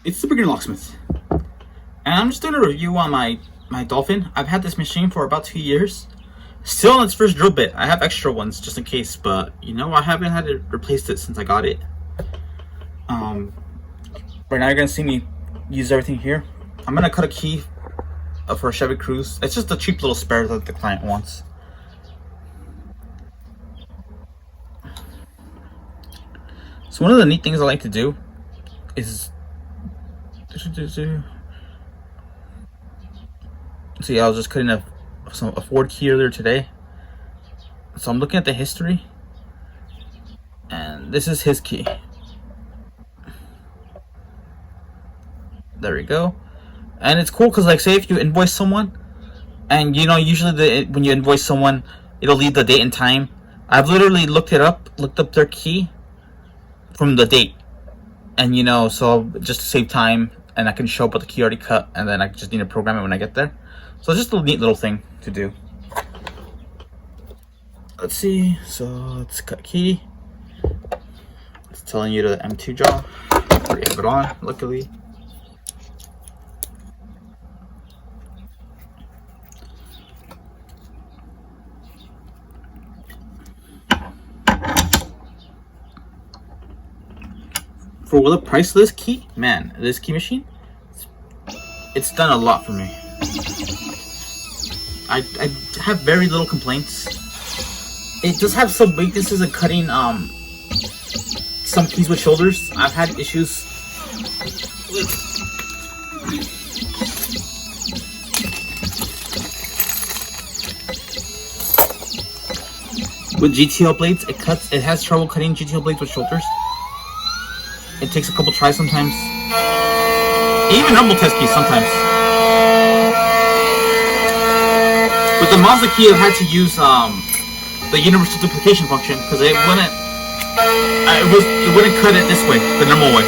It's the Beginner Locksmith, and I'm just doing a review on my Dolphin. I've had this machine for about 2 years. Still on its first drill bit. I have extra ones just in case, but you know, I haven't had to replace it since I got it. Right now you're gonna see me use everything here. I'm gonna cut a key for a Chevy CruZe. It's just a cheap little spare that the client wants. So one of the neat things I like to do is see, I was just cutting a Ford key earlier today. So I'm looking at the history, and this is his key. There we go. And it's cool because, like, say if you invoice someone, and you know, usually when you invoice someone, it'll leave the date and time. I've literally looked up their key from the date, and you know, so just to save time, and I can show up what the key already cut, and then I just need to program it when I get there. So it's just a neat little thing to do. Let's see. So let's cut key. It's telling you to the M2 jaw. I already have it on, luckily. For the price of this key, man, this key machine, it's done a lot for me. I have very little complaints. It does have some weaknesses in cutting some keys with shoulders. I've had issues with GTO blades. It has trouble cutting GTO blades with shoulders. It takes a couple tries sometimes. Even normal test keys sometimes. With the Mazda key, I've had to use the universal duplication function because it wouldn't cut it this way, the normal way.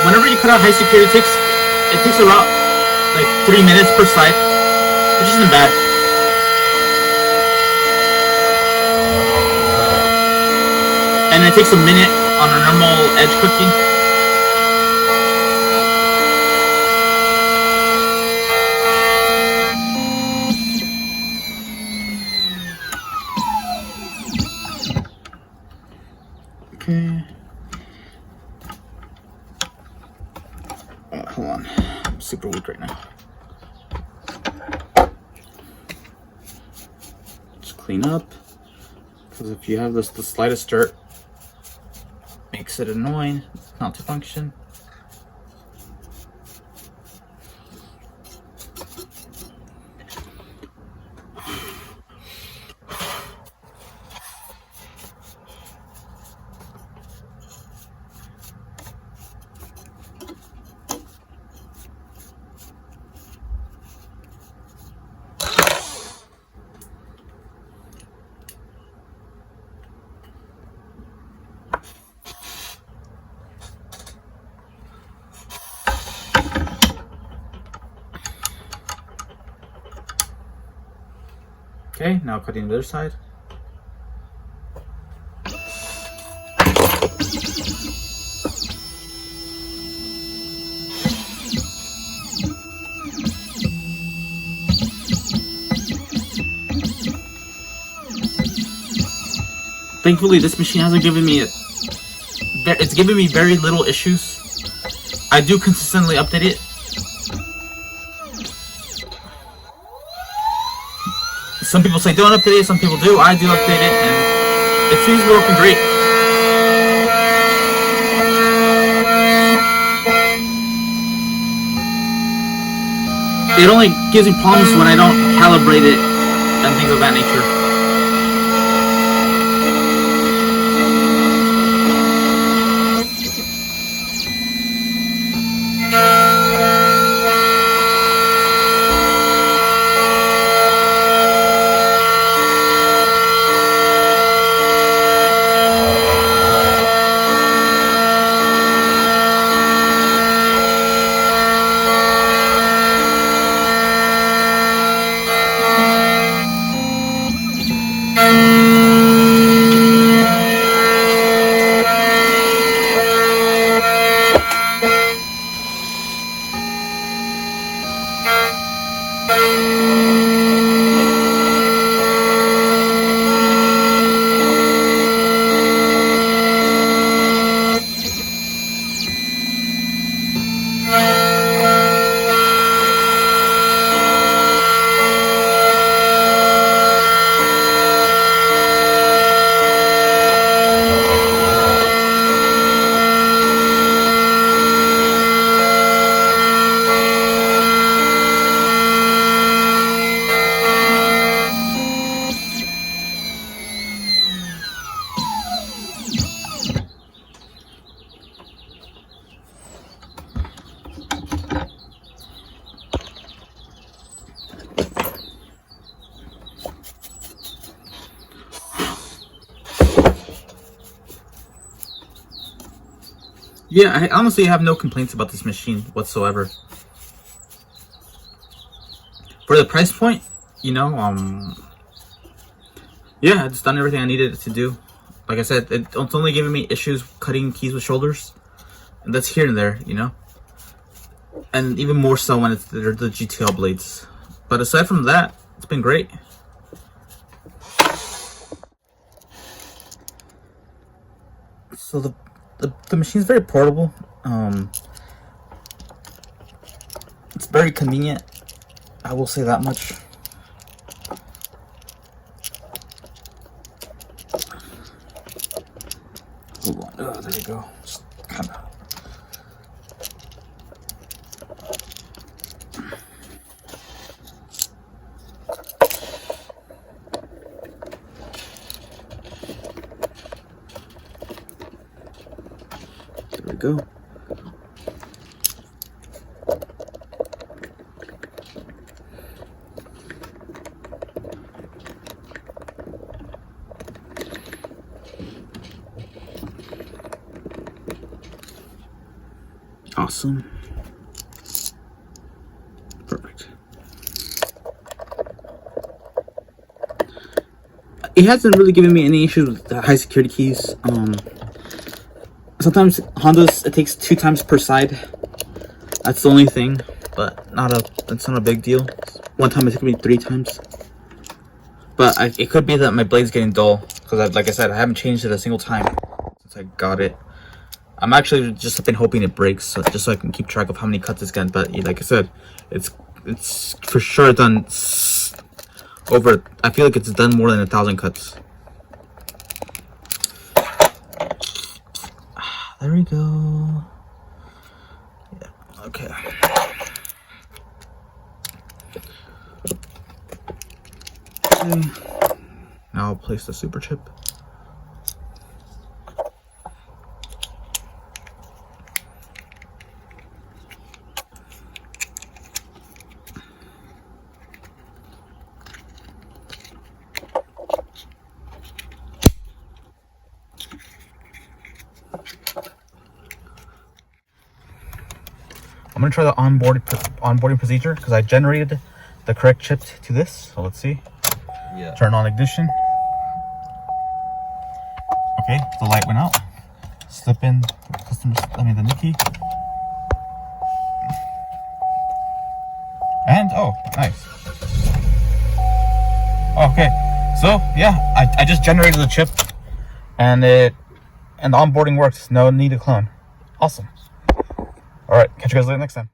Whenever you cut out high security, it takes about like 3 minutes per side, which isn't bad. And it takes a minute on a normal edge cookie. Okay. Hold on, I'm super weak right now. Just clean up, because if you have the slightest dirt, makes it annoying not to function. Okay, now cutting the other side. Thankfully, this machine hasn't given me it's given me very little issues. I do consistently update it. Some people say don't update it, some people do. I do update it, and it seems working great. It only gives me problems when I don't calibrate it and things of that nature. Yeah, I honestly have no complaints about this machine whatsoever. For the price point, you know, yeah, it's done everything I needed it to do. Like I said, it's only giving me issues cutting keys with shoulders, and that's here and there, you know. And even more so when they're the GTL blades. But aside from that, it's been great. So the machine's very portable. It's very convenient. I will say that much. Oh, there we go. Just kind of. There we go. Awesome. Perfect. It hasn't really given me any issues with the high security keys. Sometimes Honda's, it takes 2 times per side. That's the only thing, but it's not a big deal. One time it took me 3 times. But it could be that my blade's getting dull, because like I said, I haven't changed it a single time since I got it. I'm actually just been hoping it breaks, just so I can keep track of how many cuts it's getting. But like I said, it's for sure done over. I feel like it's done more than 1,000 cuts. There we go. Yeah. Okay. Now I'll place the super chip. I'm gonna try the onboarding procedure because I generated the correct chip to this. So let's see. Yeah. Turn on ignition. Okay, the light went out. Slip in the new key. And oh, nice. Okay, so yeah, I just generated the chip, and the onboarding works. No need to clone. Awesome. All right, catch you guys later next time.